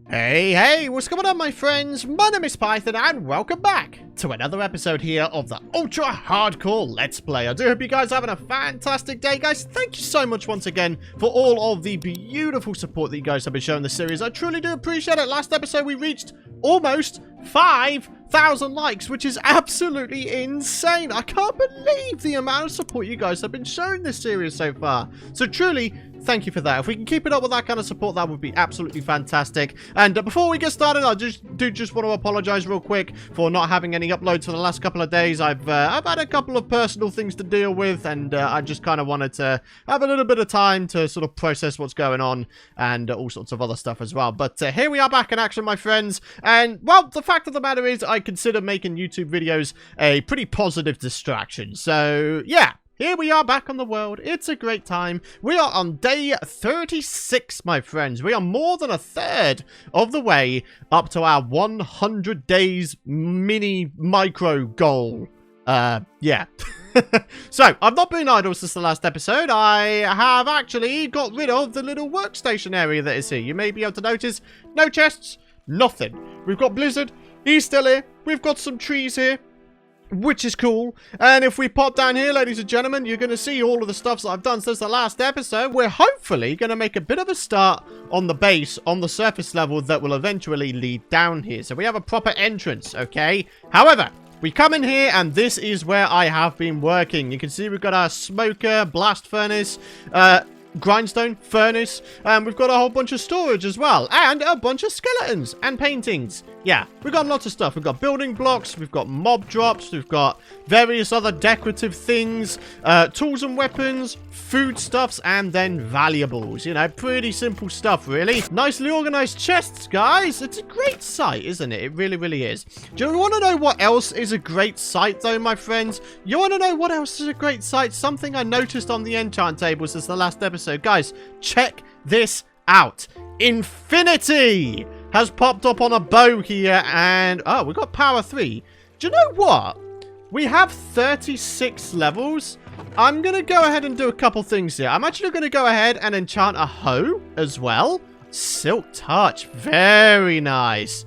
Hey, what's going on, my friends? My name is Python, and welcome back to another episode here of the Ultra Hardcore Let's Play. I do hope you guys are having a fantastic day, guys. Thank you so much once again for all of the beautiful support that you guys have been showing the series. I truly do appreciate it. Last episode, we reached almost 5,000 likes, which is absolutely insane. I can't believe the amount of support you guys have been showing this series so far. So truly, thank you for that. If we can keep it up with that kind of support, that would be absolutely fantastic. And before we get started, I just want to apologize real quick for not having any uploads for the last couple of days. I've had a couple of personal things to deal with, and I just kind of wanted to have a little bit of time to sort of process what's going on and all sorts of other stuff as well. But here we are back in action, my friends. And, well, the fact of the matter is I consider making YouTube videos a pretty positive distraction. So, yeah. Here we are back on the world. It's a great time. We are on day 36, my friends. We are more than a third of the way up to our 100 days micro goal. Yeah. So, I've not been idle since the last episode. I have actually got rid of the little workstation area that is here. You may be able to notice no chests, nothing. We've got Blizzard. He's still here. We've got some trees here, which is cool. And if we pop down here, ladies and gentlemen, you're going to see all of the stuff that I've done since the last episode. We're hopefully going to make a bit of a start on the base, on the surface level that will eventually lead down here. So we have a proper entrance, okay? However, we come in here and this is where I have been working. You can see we've got our smoker, blast furnace, grindstone furnace, and we've got a whole bunch of storage as well, and a bunch of skeletons and paintings. Yeah, we've got lots of stuff. We've got building blocks, we've got mob drops, we've got various other decorative things, tools and weapons, foodstuffs, and then valuables. You know, pretty simple stuff, really. Nicely organized chests, guys. It's a great site, isn't it? It really, really is. Do you want to know what else is a great site, though, my friends? You want to know what else is a great site? Something I noticed on the enchant table since the last episode. Guys, check this out. Infinity has popped up on a bow here, and oh, we've got power 3. Do you know what? We have 36 levels. I'm gonna go ahead and do a couple things here. I'm actually gonna go ahead and enchant a hoe as well. Silk touch, very nice.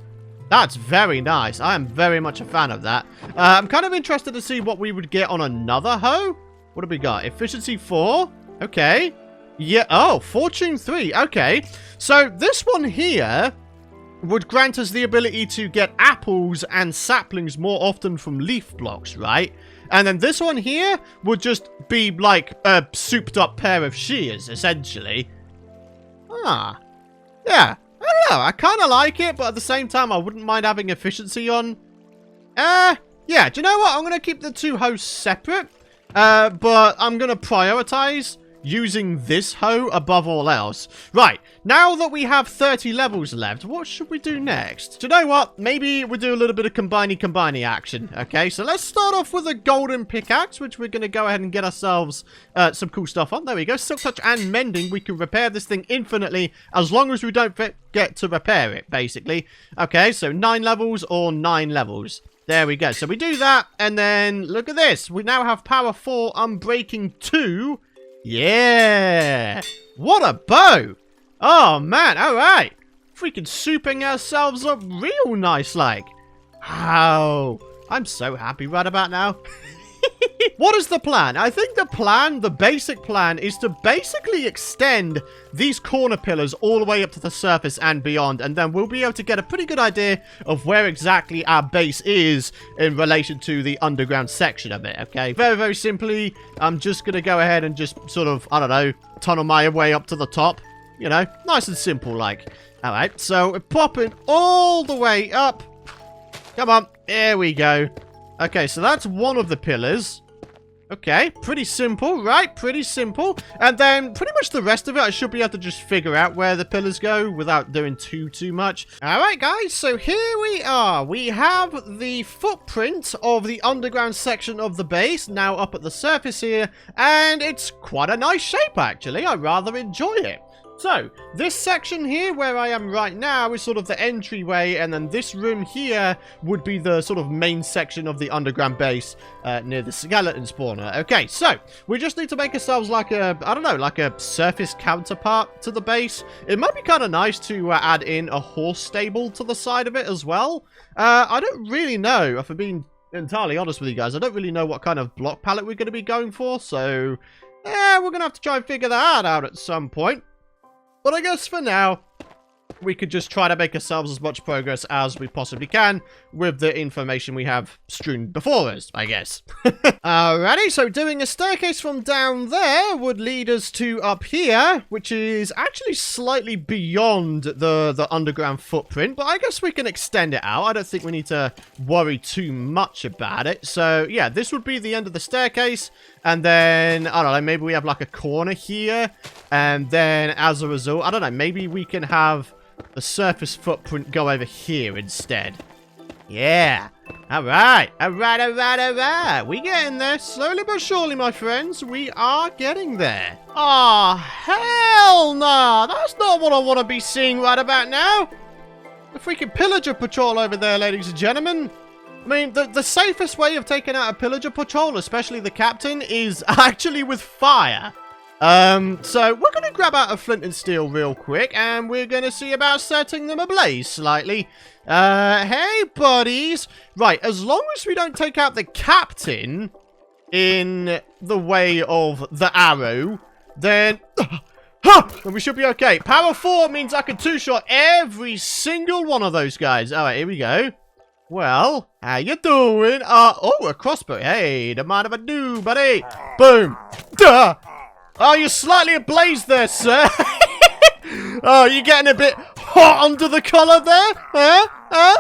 That's very nice. I am very much a fan of that. I'm kind of interested to see what we would get on another hoe. What do we got? Efficiency 4. Okay. Yeah. Oh, fortune 3. Okay. So this one here would grant us the ability to get apples and saplings more often from leaf blocks, right? And then this one here would just be like a souped up pair of shears, essentially. Ah. Yeah. I don't know. I kind of like it, but at the same time, I wouldn't mind having efficiency on. Yeah. Do you know what? I'm going to keep the two hoes separate. But I'm going to prioritize using this hoe above all else. Right, now that we have 30 levels left, what should we do next? Do you know what? Maybe we'll do a little bit of combiney action. Okay, so let's start off with a golden pickaxe, which we're going to go ahead and get ourselves some cool stuff on. There we go. Silk touch and mending. We can repair this thing infinitely as long as we don't get to repair it, basically. Okay, so 9 levels or 9 levels. There we go. So we do that, and then look at this. We now have power 4, unbreaking 2. Yeah! What a bow! Oh, man, alright. Freaking souping ourselves up real nice, like. Wow. I'm so happy right about now. What is the plan? I think the basic plan, is to basically extend these corner pillars all the way up to the surface and beyond, and then we'll be able to get a pretty good idea of where exactly our base is in relation to the underground section of it, okay? Very, very simply, I'm just going to go ahead and just sort of, I don't know, tunnel my way up to the top, you know? Nice and simple, like. Alright, so we're popping all the way up. Come on, there we go. Okay, so that's one of the pillars. Okay, pretty simple, right? Pretty simple. And then pretty much the rest of it, I should be able to just figure out where the pillars go without doing too much. All right, guys, so here we are. We have the footprint of the underground section of the base now up at the surface here, and it's quite a nice shape, actually. I rather enjoy it. So, this section here where I am right now is sort of the entryway, and then this room here would be the sort of main section of the underground base near the skeleton spawner. Okay, so we just need to make ourselves like a, I don't know, like a surface counterpart to the base. It might be kind of nice to add in a horse stable to the side of it as well. I don't really know, if I'm being entirely honest with you guys, I don't really know what kind of block palette we're going to be going for, so yeah, we're going to have to try and figure that out at some point. But I guess for now, we could just try to make ourselves as much progress as we possibly can with the information we have strewn before us, I guess. Alrighty, so doing a staircase from down there would lead us to up here, which is actually slightly beyond the underground footprint, but I guess we can extend it out. I don't think we need to worry too much about it. So yeah, this would be the end of the staircase, and then, I don't know, maybe we have like a corner here, and then as a result, I don't know, maybe we can have the surface footprint go over here instead. Yeah. Alright. Alright. We getting there. Slowly but surely, my friends. We are getting there. Oh, hell no. That's not what I want to be seeing right about now. The freaking pillager patrol over there, ladies and gentlemen. I mean, the safest way of taking out a pillager patrol, especially the captain, is actually with fire. So we're going to grab out a flint and steel real quick, and we're going to see about setting them ablaze slightly. Hey, buddies. Right, as long as we don't take out the captain in the way of the arrow, then we should be okay. Power 4 means I can two-shot every single one of those guys. All right, here we go. Well, how you doing? Oh, a crossbow. Hey, don't mind if I do, buddy. Boom. Duh. Oh, you're slightly ablaze there, sir. Oh, you're getting a bit hot under the collar there? Huh?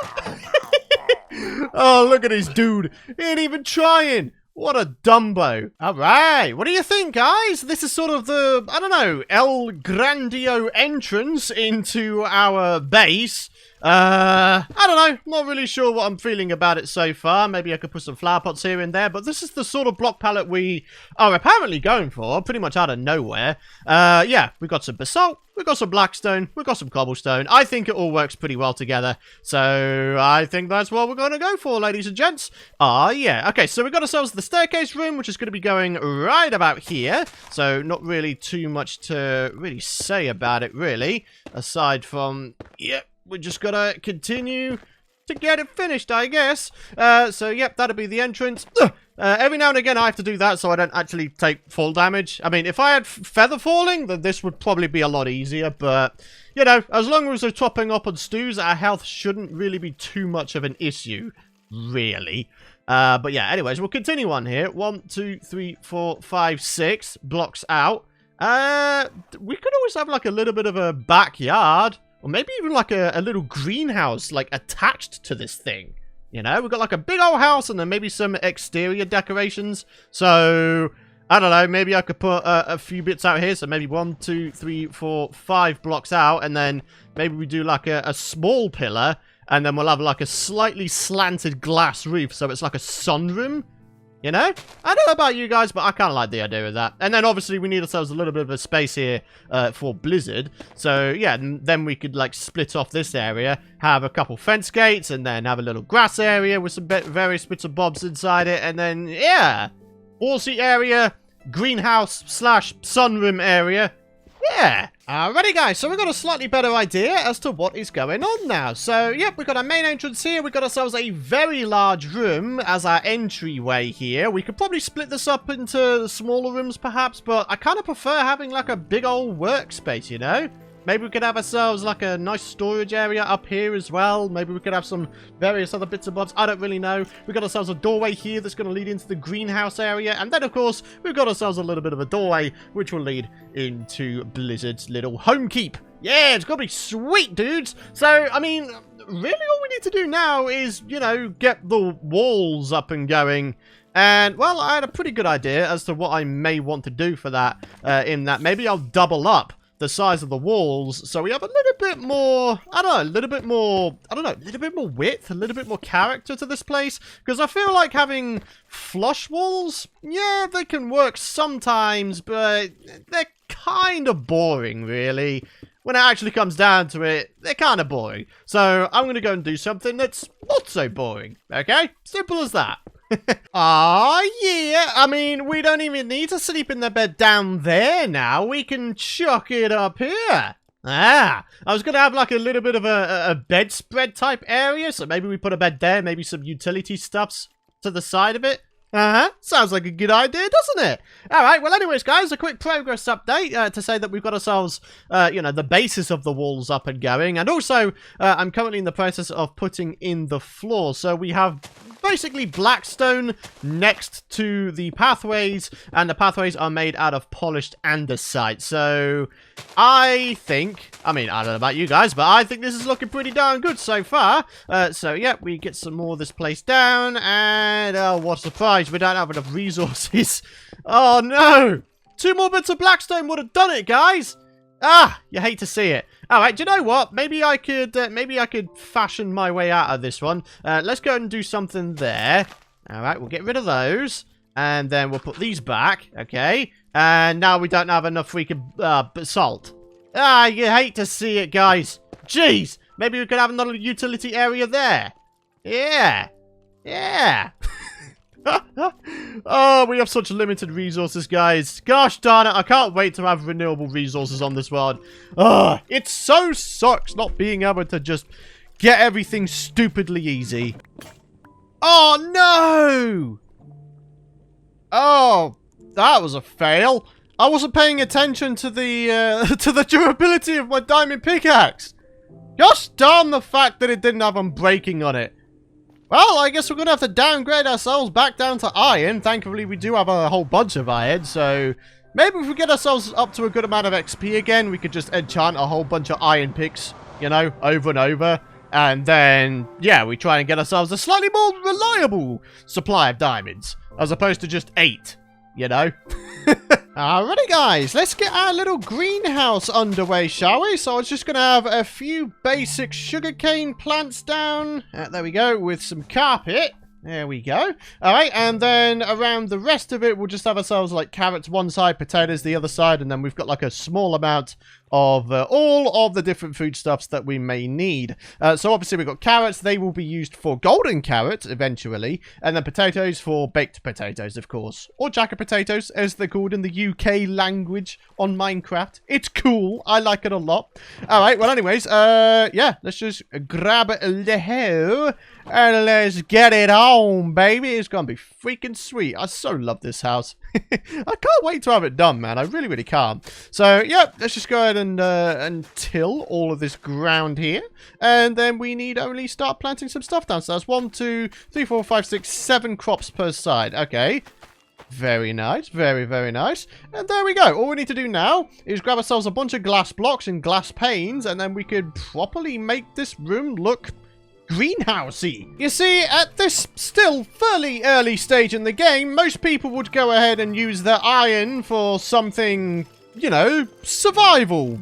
Oh, look at this dude. He ain't even trying. What a Dumbo. All right. What do you think, guys? This is sort of the, I don't know, El Grandio entrance into our base. I don't know. Not really sure what I'm feeling about it so far. Maybe I could put some flower pots here and there, but this is the sort of block palette we are apparently going for, pretty much out of nowhere. Yeah, we've got some basalt, we've got some blackstone, we've got some cobblestone. I think it all works pretty well together, so I think that's what we're going to go for, ladies and gents. Yeah. Okay, so we've got ourselves the staircase room, which is going to be going right about here, so not really too much to really say about it, really, aside from, yep. We just gotta continue to get it finished, I guess. So, yep, that'll be the entrance. Every now and again, I have to do that so I don't actually take fall damage. I mean, if I had feather falling, then this would probably be a lot easier. But, you know, as long as we're topping up on stews, our health shouldn't really be too much of an issue, really. But, yeah, anyways, we'll continue on here. 1, 2, 3, 4, 5, 6 blocks out. We could always have, like, a little bit of a backyard. Or maybe even like a little greenhouse, like, attached to this thing. You know, we've got like a big old house and then maybe some exterior decorations. So, I don't know, maybe I could put a few bits out here. So maybe 1, 2, 3, 4, 5 blocks out. And then maybe we do like a small pillar. And then we'll have like a slightly slanted glass roof. So it's like a sunroom. You know? I don't know about you guys, but I kind of like the idea of that. And then, obviously, we need ourselves a little bit of a space here for Blizzard. So, yeah, then we could, like, split off this area, have a couple fence gates, and then have a little grass area with some various bits of bobs inside it. And then, yeah, horsey area, greenhouse / sunroom area. Yeah. Alrighty, guys, so we've got a slightly better idea as to what is going on now. So, yep, we've got our main entrance here. We've got ourselves a very large room as our entryway here. We could probably split this up into smaller rooms, perhaps, but I kind of prefer having, like, a big old workspace, you know? Maybe we could have ourselves, like, a nice storage area up here as well. Maybe we could have some various other bits and bobs. I don't really know. We've got ourselves a doorway here that's going to lead into the greenhouse area. And then, of course, we've got ourselves a little bit of a doorway, which will lead into Blizzard's little home keep. Yeah, it's going to be sweet, dudes. So, I mean, really all we need to do now is, you know, get the walls up and going. And, well, I had a pretty good idea as to what I may want to do for that, in that maybe I'll double up the size of the walls, so we have a little bit more, I don't know, a little bit more width, a little bit more character to this place, because I feel like having flush walls, yeah, they can work sometimes, but they're kind of boring, really. When it actually comes down to it, they're kind of boring. So I'm going to go and do something that's not so boring, okay? Simple as that. Ah, yeah. I mean, we don't even need to sleep in the bed down there now. We can chuck it up here. Ah, I was going to have like a little bit of a bedspread type area. So maybe we put a bed there, maybe some utility stuffs to the side of it. Sounds like a good idea, doesn't it? Alright, well anyways guys, a quick progress update to say that we've got ourselves, you know, the basis of the walls up and going, and also, I'm currently in the process of putting in the floor, so we have basically black stone next to the pathways, and the pathways are made out of polished andesite, so I think, I mean, I don't know about you guys, but I think this is looking pretty darn good so far. So yeah, we get some more of this place down, and oh, what a surprise, we don't have enough resources. Oh no! 2 more bits of blackstone would have done it, guys! Ah, you hate to see it. Alright, do you know what? Maybe I could fashion my way out of this one. Let's go and do something there. Alright, we'll get rid of those. And then we'll put these back, okay? And now we don't have enough freaking salt. Ah, you hate to see it, guys. Jeez, maybe we could have another utility area there. Yeah. Yeah. Oh, we have such limited resources, guys. Gosh darn it, I can't wait to have renewable resources on this world. Oh, it so sucks not being able to just get everything stupidly easy. Oh, no! Oh, that was a fail. I wasn't paying attention to the durability of my diamond pickaxe. Gosh darn the fact that it didn't have unbreaking on it. Well, I guess we're going to have to downgrade ourselves back down to iron. Thankfully, we do have a whole bunch of iron, so maybe if we get ourselves up to a good amount of XP again, we could just enchant a whole bunch of iron picks, you know, over and over. And then, yeah, we try and get ourselves a slightly more reliable supply of diamonds, as opposed to just 8, you know? Alrighty guys, let's get our little greenhouse underway, shall we? So I was just going to have a few basic sugarcane plants down. There we go, with some carpet. There we go. Alright, and then around the rest of it, we'll just have ourselves like carrots one side, potatoes the other side, and then we've got like a small amount of all of the different foodstuffs that we may need. So obviously we've got carrots. They will be used for golden carrots eventually, and then potatoes for baked potatoes, of course, or jacket potatoes as they're called in the UK language on Minecraft. It's cool. I like it a lot. All right, well anyways, yeah, let's just grab the hoe and let's get it on, baby. It's gonna be freaking sweet. I so love this house. I can't wait to have it done, man. I really, really can't. So, yeah, let's just go ahead and till all of this ground here. And then we need only start planting some stuff down. So that's 1, 2, 3, 4, 5, 6, 7 crops per side. Okay. Very nice. Very, very nice. And there we go. All we need to do now is grab ourselves a bunch of glass blocks and glass panes. And then we could properly make this room look greenhousey. You see, at this still fairly early stage in the game, most people would go ahead and use their iron for something, you know, survival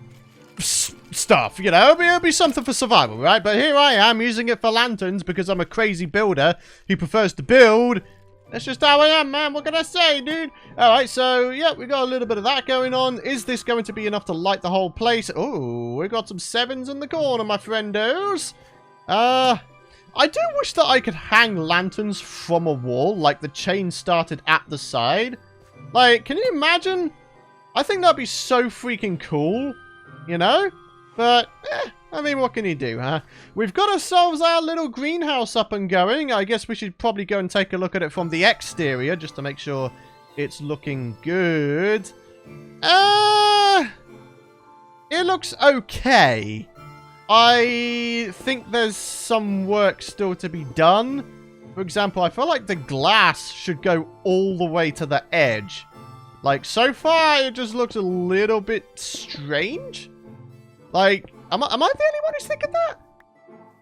stuff, you know, it'll be something for survival, right? But here I am using it for lanterns because I'm a crazy builder who prefers to build. That's just how I am, man. What can I say, dude? Alright, so, yeah, we got a little bit of that going on. Is this going to be enough to light the whole place? Oh, we got some 7s in the corner, my friendos. I do wish that I could hang lanterns from a wall, like the chain started at the side. Like, can you imagine? I think that'd be so freaking cool, you know? But, I mean, what can you do, huh? We've got ourselves our little greenhouse up and going. I guess we should probably go and take a look at it from the exterior, just to make sure it's looking good. It looks okay. I think there's some work still to be done. For example, I feel like the glass should go all the way to the edge. Like, so far, it just looks a little bit strange. Like, am I the only one who's thinking that?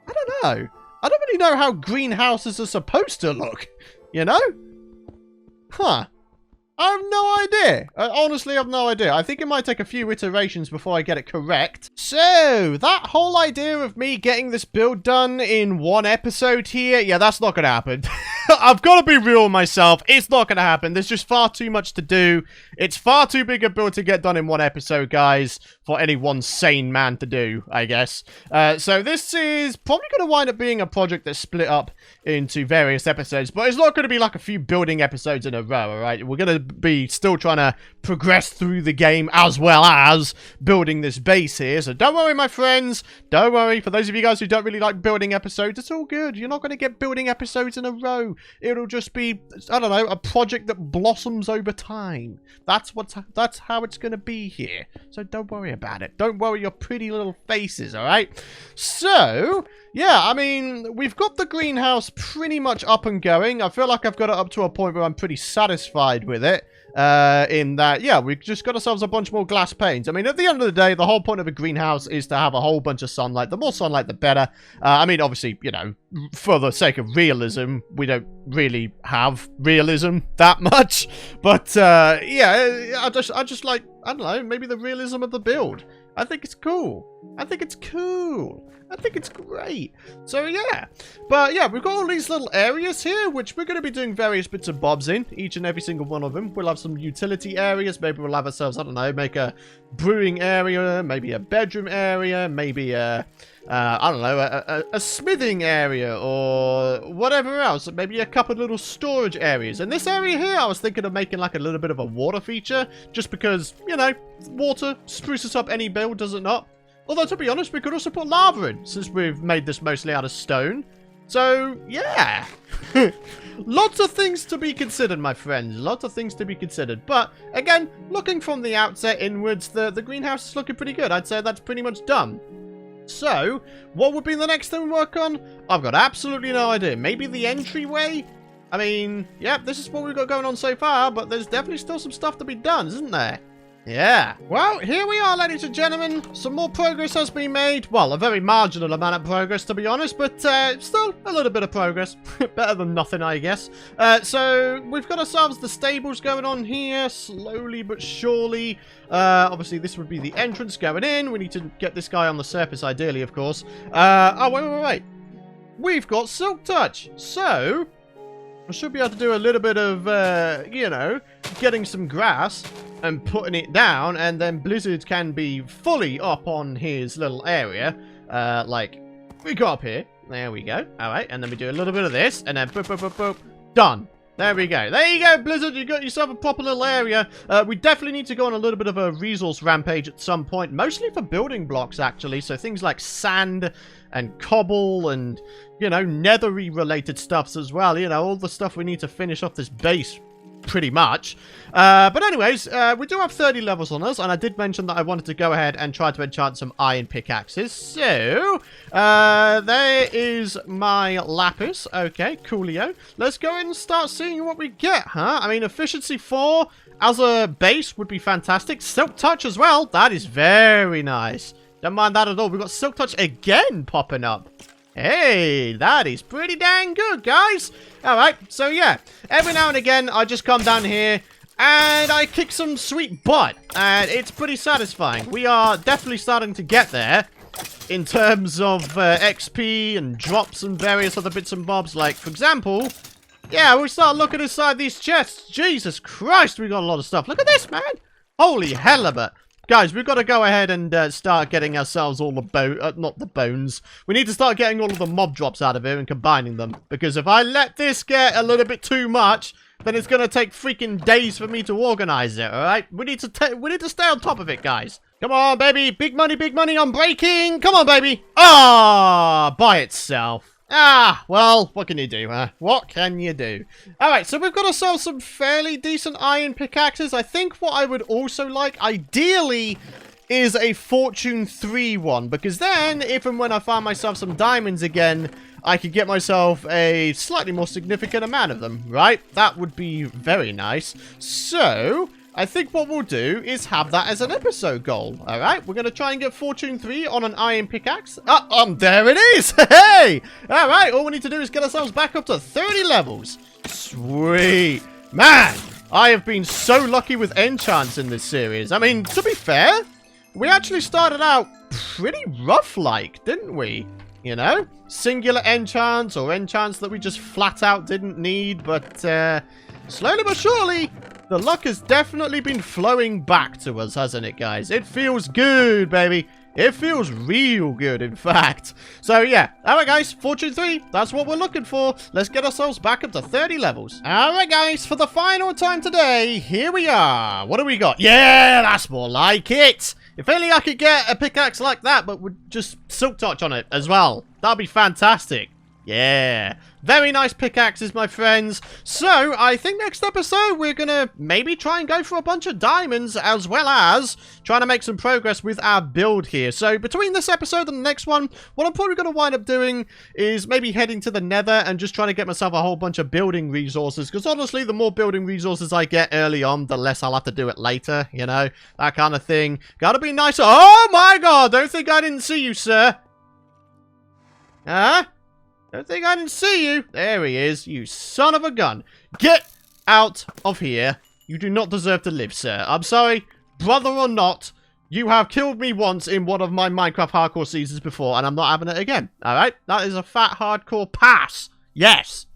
I don't know. I don't really know how greenhouses are supposed to look, you know? Huh. I have no idea. Honestly, I have no idea. I think it might take a few iterations before I get it correct. So, that whole idea of me getting this build done in one episode here, yeah, that's not going to happen. I've got to be real with myself. It's not going to happen. There's just far too much to do. It's far too big a build to get done in one episode, guys, for any one sane man to do, I guess. So, this is probably going to wind up being a project that's split up into various episodes, but it's not going to be like a few building episodes in a row, alright? We're going to be still trying to progress through the game as well as building this base here. So don't worry, my friends. Don't worry. For those of you guys who don't really like building episodes, it's all good. You're not going to get building episodes in a row. It'll just be, I don't know, a project that blossoms over time. That's how it's going to be here. So don't worry about it. Don't worry your pretty little faces, alright? So, yeah, I mean, we've got the greenhouse pretty much up and going. I feel like I've got it up to a point where I'm pretty satisfied with it. In that, yeah, we've just got ourselves a bunch more glass panes. I mean, at the end of the day, the whole point of a greenhouse is to have a whole bunch of sunlight. The more sunlight, the better. I mean, obviously, you know, for the sake of realism, we don't really have realism that much. But, yeah, I just like, I don't know, maybe the realism of the build. I think it's cool. I think it's cool. I think it's great. So, yeah. But, yeah, we've got all these little areas here, which we're going to be doing various bits and bobs in. Each and every single one of them. We'll have some utility areas. Maybe we'll have ourselves, I don't know, make a brewing area. Maybe a bedroom area. Maybe a, I don't know, a smithing area or whatever else. Maybe a couple of little storage areas. And this area here, I was thinking of making like a little bit of a water feature. Just because, you know, water spruces up any build, does it not? Although, to be honest, we could also put lava in, since we've made this mostly out of stone. So, yeah. Lots of things to be considered, my friends. Lots of things to be considered. But, again, looking from the outset inwards, the greenhouse is looking pretty good. I'd say that's pretty much done. So, what would be the next thing we work on? I've got absolutely no idea. Maybe the entryway? I mean, yeah, this is what we've got going on so far, but there's definitely still some stuff to be done, isn't there? Yeah. Well, here we are, ladies and gentlemen. Some more progress has been made. Well, a very marginal amount of progress, to be honest, but still a little bit of progress. Better than nothing, I guess. So, we've got ourselves the stables going on here, slowly but surely. Obviously, this would be the entrance going in. We need to get this guy on the surface, ideally, of course. Oh, wait. We've got Silk Touch. So, I should be able to do a little bit of, you know, getting some grass and putting it down, and then Blizzard can be fully up on his little area. Like, we go up here. There we go. Alright, and then we do a little bit of this, and then boop, boop, boop, boop. Done. There we go. There you go, Blizzard. You got yourself a proper little area. We definitely need to go on a little bit of a resource rampage at some point, mostly for building blocks, actually. So things like sand and cobble and, you know, nethery related stuffs as well. You know, all the stuff we need to finish off this base, pretty much. But anyways, we do have 30 levels on us, and I did mention that I wanted to go ahead and try to enchant some iron pickaxes. So, there is my lapis. Okay, coolio. Let's go ahead and start seeing what we get, huh? I mean, efficiency 4 as a base would be fantastic. Silk Touch as well. That is very nice. Don't mind that at all. We've got Silk Touch again popping up. Hey, that is pretty dang good, guys. Alright, so yeah, every now and again, I just come down here and I kick some sweet butt, and it's pretty satisfying. We are definitely starting to get there in terms of XP and drops and various other bits and bobs. Like, for example, yeah, we start looking inside these chests. Jesus Christ, we got a lot of stuff. Look at this, man. Holy halibut. Guys, we've got to go ahead and start getting ourselves all the not the bones. We need to start getting all of the mob drops out of here and combining them. Because if I let this get a little bit too much, then it's going to take freaking days for me to organize it, alright? We need to stay on top of it, guys. Come on, baby. Big money on breaking. Come on, baby. Ah, by itself. Ah, well, what can you do, huh? What can you do? Alright, so we've got ourselves some fairly decent iron pickaxes. I think what I would also like, ideally, is a Fortune 3 one. Because then, if and when I find myself some diamonds again, I could get myself a slightly more significant amount of them, right? That would be very nice. So, I think what we'll do is have that as an episode goal, alright? We're going to try and get Fortune 3 on an iron pickaxe. There it is! Hey! Alright, all we need to do is get ourselves back up to 30 levels. Sweet. Man, I have been so lucky with enchants in this series. I mean, to be fair, we actually started out pretty rough-like, didn't we? You know? Singular enchants or enchants that we just flat out didn't need. But slowly but surely, the luck has definitely been flowing back to us, hasn't it, guys? It feels good, baby. It feels real good, in fact. So, yeah. Alright, guys. Fortune 3. That's what we're looking for. Let's get ourselves back up to 30 levels. Alright, guys. For the final time today, here we are. What do we got? Yeah, that's more like it. If only I could get a pickaxe like that, but with just silk touch on it as well. That'd be fantastic. Yeah. Very nice pickaxes, my friends. So, I think next episode we're going to maybe try and go for a bunch of diamonds, as well as trying to make some progress with our build here. So, between this episode and the next one, what I'm probably going to wind up doing is maybe heading to the nether and just trying to get myself a whole bunch of building resources. Because honestly, the more building resources I get early on, the less I'll have to do it later, you know? That kind of thing. Gotta be nicer. Oh my god! Don't think I didn't see you, sir. Huh? Don't think I didn't see you. There he is, you son of a gun. Get out of here. You do not deserve to live, sir. I'm sorry, brother or not, you have killed me once in one of my Minecraft hardcore seasons before, and I'm not having it again. Alright? That is a fat hardcore pass. Yes.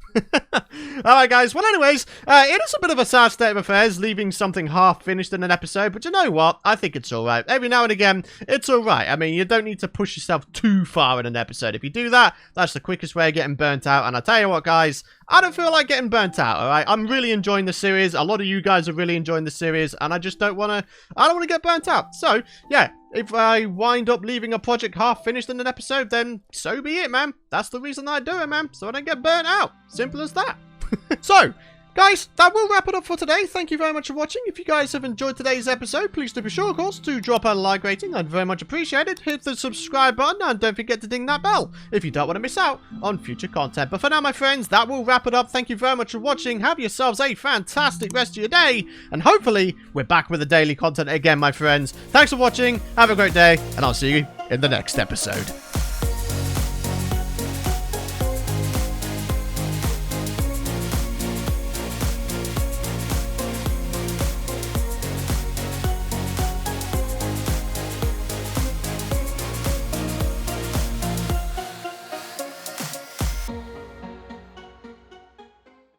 Alright, guys. Well, anyways, it is a bit of a sad state of affairs, leaving something half finished in an episode, but you know what? I think it's alright. Every now and again, it's alright. I mean, you don't need to push yourself too far in an episode. If you do that, that's the quickest way of getting burnt out, and I tell you what, guys, I don't feel like getting burnt out, alright? I'm really enjoying the series. A lot of you guys are really enjoying the series, and I just don't want to get burnt out. So, yeah. If I wind up leaving a project half finished in an episode, then so be it, man. That's the reason I do it, man. So I don't get burnt out. Simple as that. So, guys, that will wrap it up for today. Thank you very much for watching. If you guys have enjoyed today's episode, please do be sure, of course, to drop a like rating. I'd very much appreciate it. Hit the subscribe button and don't forget to ding that bell if you don't want to miss out on future content. But for now, my friends, that will wrap it up. Thank you very much for watching. Have yourselves a fantastic rest of your day. And hopefully, we're back with the daily content again, my friends. Thanks for watching. Have a great day. And I'll see you in the next episode.